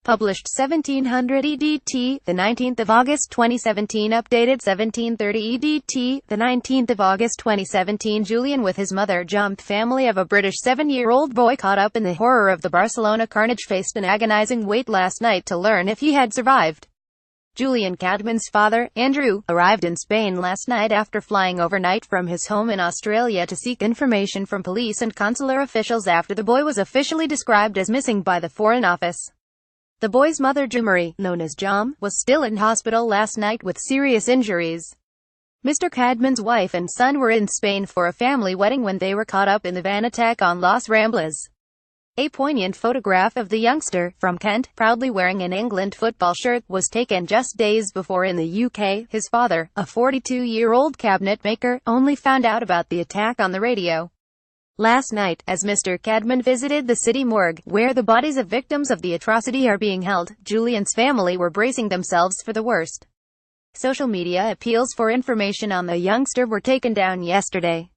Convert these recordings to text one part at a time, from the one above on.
Published 1700 EDT, the 19th of August 2017. Updated 1730 EDT, the 19th of August 2017. Julian with his mother jumped. Family of a British 7-year-old boy caught up in the horror of the Barcelona carnage faced an agonizing wait last night to learn if he had survived. Julian Cadman's father, Andrew, arrived in Spain last night after flying overnight from his home in Australia to seek information from police and consular officials after the boy was officially described as missing by the Foreign Office. The boy's mother, Jumari, known as Jom, was still in hospital last night with serious injuries. Mr. Cadman's wife and son were in Spain for a family wedding when they were caught up in the van attack on Las Ramblas. A poignant photograph of the youngster, from Kent, proudly wearing an England football shirt, was taken just days before in the UK. His father, a 42-year-old cabinet maker, only found out about the attack on the radio last night, as Mr. Cadman visited the city morgue, where the bodies of victims of the atrocity are being held. Julian's family were bracing themselves for the worst. Social media appeals for information on the youngster were taken down yesterday.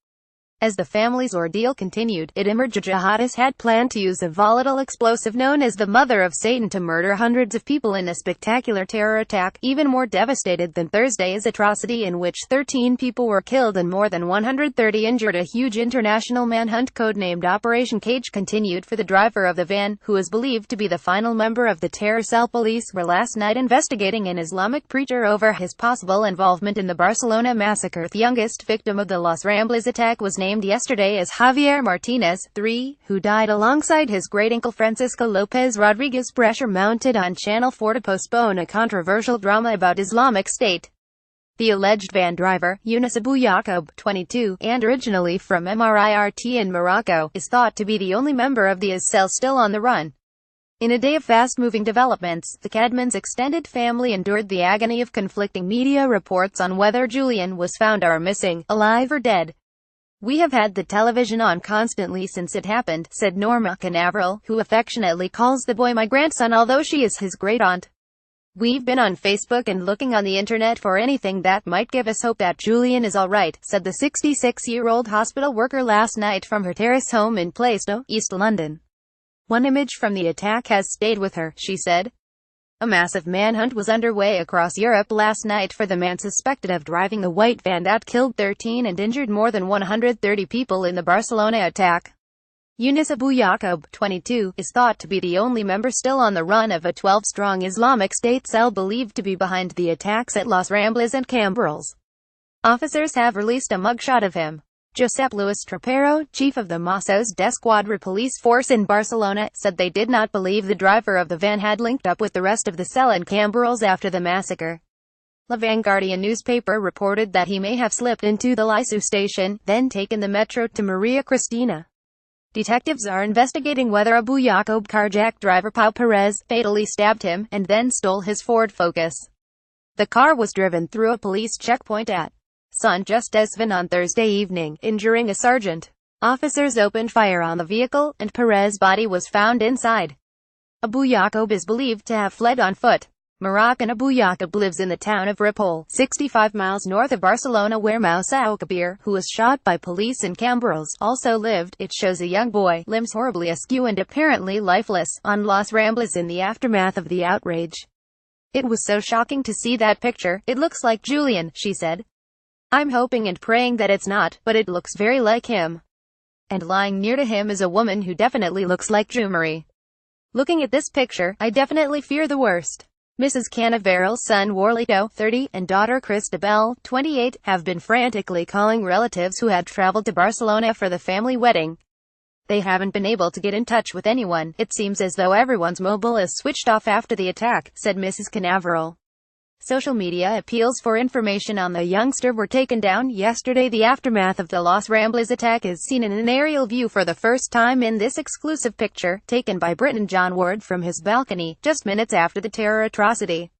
As the family's ordeal continued, it emerged jihadists had planned to use a volatile explosive known as the Mother of Satan to murder hundreds of people in a spectacular terror attack, even more devastated than Thursday's atrocity in which 13 people were killed and more than 130 injured. A huge international manhunt codenamed Operation Cage continued for the driver of the van, who is believed to be the final member of the terror cell. Police were last night investigating an Islamic preacher over his possible involvement in the Barcelona massacre. The youngest victim of the Las Ramblas attack was named yesterday as Javier Martinez, 3, who died alongside his great-uncle Francisco Lopez Rodriguez. Pressure mounted on Channel 4 to postpone a controversial drama about Islamic State. The alleged van driver, Younes Abou Yaqub, 22, and originally from Mirt in Morocco, is thought to be the only member of the IS cell still on the run. In a day of fast-moving developments, the Cadman's extended family endured the agony of conflicting media reports on whether Julian was found or missing, alive or dead. "We have had the television on constantly since it happened," said Norma Canaveral, who affectionately calls the boy my grandson although she is his great-aunt. "We've been on Facebook and looking on the internet for anything that might give us hope that Julian is alright," said the 66-year-old hospital worker last night from her terrace home in Plaistow, East London. "One image from the attack has stayed with her," she said. A massive manhunt was underway across Europe last night for the man suspected of driving the white van that killed 13 and injured more than 130 people in the Barcelona attack. Younes Abou Yaqub, 22, is thought to be the only member still on the run of a 12-strong Islamic State cell believed to be behind the attacks at Las Ramblas and Cambrils. Officers have released a mugshot of him. Josep Luis Trapero, chief of the Mossos d'Esquadra police force in Barcelona, said they did not believe the driver of the van had linked up with the rest of the cell in Cambrils after the massacre. La Vanguardia newspaper reported that he may have slipped into the Liceu station, then taken the metro to Maria Cristina. Detectives are investigating whether Abou Yaqub carjacked driver Pau Perez, fatally stabbed him, and then stole his Ford Focus. The car was driven through a police checkpoint at San Just Desván on Thursday evening, injuring a sergeant. Officers opened fire on the vehicle, and Perez's body was found inside. Abou Yaqub is believed to have fled on foot. Moroccan Abou Yaqub lives in the town of Ripoll, 65 miles north of Barcelona, where Moussa Kabir, who was shot by police in Cambrils, also lived. It shows a young boy, limbs horribly askew and apparently lifeless, on Las Ramblas in the aftermath of the outrage. "It was so shocking to see that picture. It looks like Julian," she said. "I'm hoping and praying that it's not, but it looks very like him. And lying near to him is a woman who definitely looks like Jumari. Looking at this picture, I definitely fear the worst." Mrs. Canaveral's son Warlito, 30, and daughter Cristabel, 28, have been frantically calling relatives who had traveled to Barcelona for the family wedding. They haven't been able to get in touch with anyone. "It seems as though everyone's mobile is switched off after the attack," said Mrs. Canaveral. Social media appeals for information on the youngster were taken down yesterday. The aftermath of the Las Ramblas attack is seen in an aerial view for the first time in this exclusive picture, taken by Briton John Ward from his balcony, just minutes after the terror atrocity.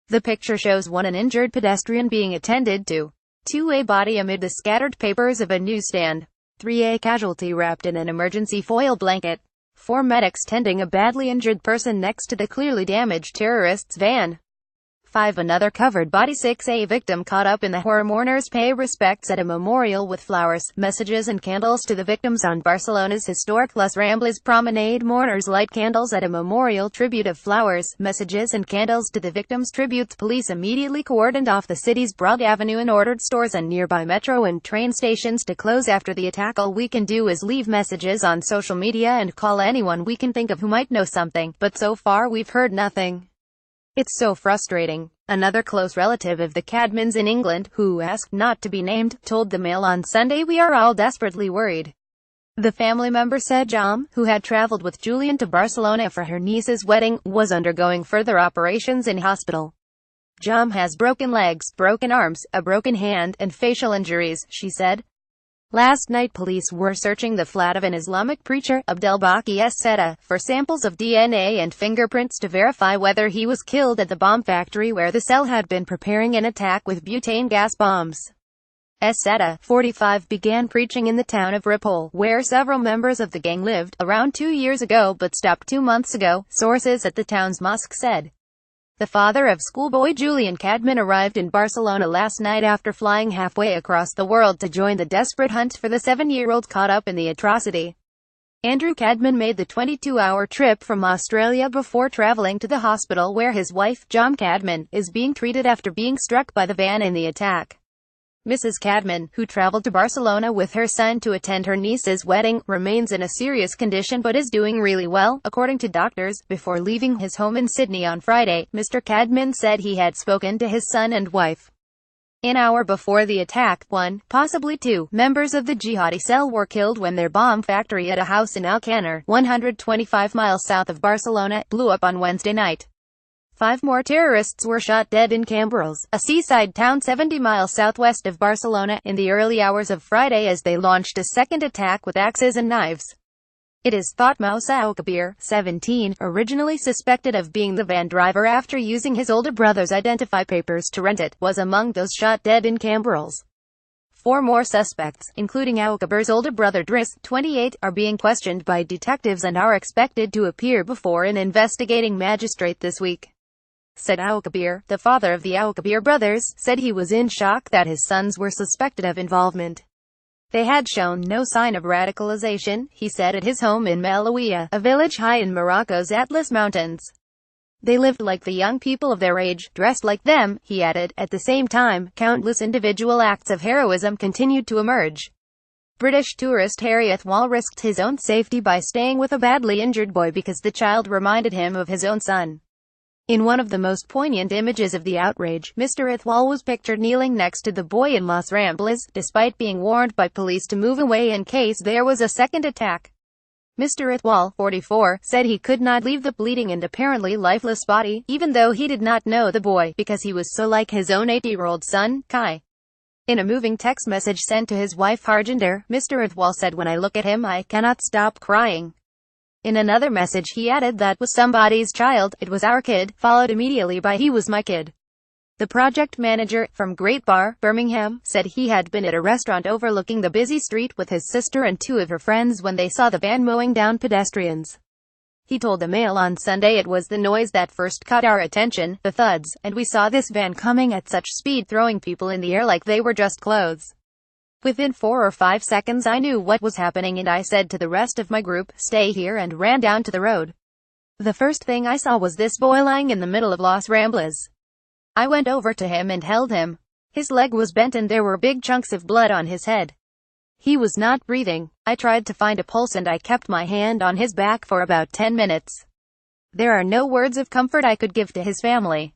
The picture shows an injured pedestrian being attended to. 2. A body amid the scattered papers of a newsstand. 3. A casualty wrapped in an emergency foil blanket. 4. Medics tending a badly injured person next to the clearly damaged terrorists' van. 5. Another covered body. 6. A victim caught up in the horror. Mourners pay respects at a memorial with flowers, messages and candles to the victims on Barcelona's historic Las Ramblas promenade. Mourners light candles at a memorial tribute of flowers, messages and candles to the victims. Tributes. Police immediately cordoned off the city's Broad Avenue and ordered stores and nearby metro and train stations to close after the attack. All we can do is leave messages on social media and call anyone we can think of who might know something, but so far we've heard nothing. It's so frustrating. Another close relative of the Cadmans in England, who asked not to be named, told the Mail on Sunday, "We are all desperately worried." The family member said Jam, who had traveled with Julian to Barcelona for her niece's wedding, was undergoing further operations in hospital. Jam has broken legs, broken arms, a broken hand, and facial injuries, she said. Last night police were searching the flat of an Islamic preacher, Abdelbaki Esseda, for samples of DNA and fingerprints to verify whether he was killed at the bomb factory where the cell had been preparing an attack with butane gas bombs. Esseda, 45, began preaching in the town of Ripoll, where several members of the gang lived, around 2 years ago but stopped 2 months ago, sources at the town's mosque said. The father of schoolboy Julian Cadman arrived in Barcelona last night after flying halfway across the world to join the desperate hunt for the 7-year-old caught up in the atrocity. Andrew Cadman made the 22-hour trip from Australia before traveling to the hospital where his wife, Jam Cadman, is being treated after being struck by the van in the attack. Mrs. Cadman, who traveled to Barcelona with her son to attend her niece's wedding, remains in a serious condition but is doing really well, according to doctors. Before leaving his home in Sydney on Friday, Mr. Cadman said he had spoken to his son and wife. An hour before the attack, 1, possibly 2, members of the jihadi cell were killed when their bomb factory at a house in Alcanar, 125 miles south of Barcelona, blew up on Wednesday night. 5 more terrorists were shot dead in Cambrils, a seaside town 70 miles southwest of Barcelona, in the early hours of Friday as they launched a second attack with axes and knives. It is thought Moussa Al-Kabir, 17, originally suspected of being the van driver after using his older brother's identify papers to rent it, was among those shot dead in Cambrils. 4 more suspects, including Al-Kabir's older brother Driss, 28, are being questioned by detectives and are expected to appear before an investigating magistrate this week. Said Al-Kabir, the father of the Al-Kabir brothers, said he was in shock that his sons were suspected of involvement. They had shown no sign of radicalization, he said at his home in Melawiyah, a village high in Morocco's Atlas Mountains. They lived like the young people of their age, dressed like them, he added. At the same time, countless individual acts of heroism continued to emerge. British tourist Harry Athwal risked his own safety by staying with a badly injured boy because the child reminded him of his own son. In one of the most poignant images of the outrage, Mr. Athwal was pictured kneeling next to the boy in Las Ramblas, despite being warned by police to move away in case there was a second attack. Mr. Athwal, 44, said he could not leave the bleeding and apparently lifeless body, even though he did not know the boy, because he was so like his own 8-year-old son, Kai. In a moving text message sent to his wife Harjinder, Mr. Athwal said, "When I look at him I cannot stop crying." In another message he added, "That was somebody's child, it was our kid," followed immediately by, "He was my kid." The project manager, from Great Bar, Birmingham, said he had been at a restaurant overlooking the busy street with his sister and 2 of her friends when they saw the van mowing down pedestrians. He told the Mail on Sunday, "It was the noise that first caught our attention, the thuds, and we saw this van coming at such speed throwing people in the air like they were just clothes. Within 4 or 5 seconds I knew what was happening and I said to the rest of my group, 'Stay here,' and ran down to the road. The first thing I saw was this boy lying in the middle of Las Ramblas. I went over to him and held him. His leg was bent and there were big chunks of blood on his head. He was not breathing. I tried to find a pulse and I kept my hand on his back for about 10 minutes. There are no words of comfort I could give to his family.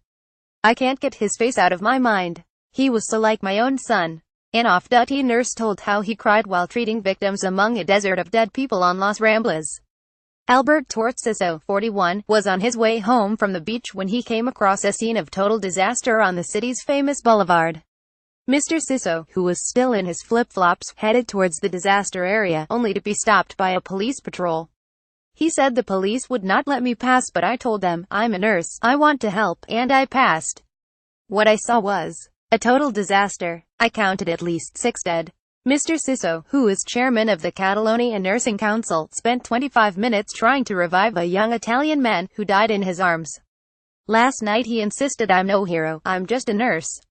I can't get his face out of my mind. He was so like my own son." An off-duty nurse told how he cried while treating victims among a desert of dead people on Las Ramblas. Albert Torciso, 41, was on his way home from the beach when he came across a scene of total disaster on the city's famous boulevard. Mr. Sisso, who was still in his flip-flops, headed towards the disaster area, only to be stopped by a police patrol. He said, "The police would not let me pass but I told them, I'm a nurse, I want to help, and I passed. What I saw was a total disaster. I counted at least 6 dead." Mr. Sisso, who is chairman of the Catalonia Nursing Council, spent 25 minutes trying to revive a young Italian man who died in his arms. Last night he insisted I'm no hero, I'm just a nurse.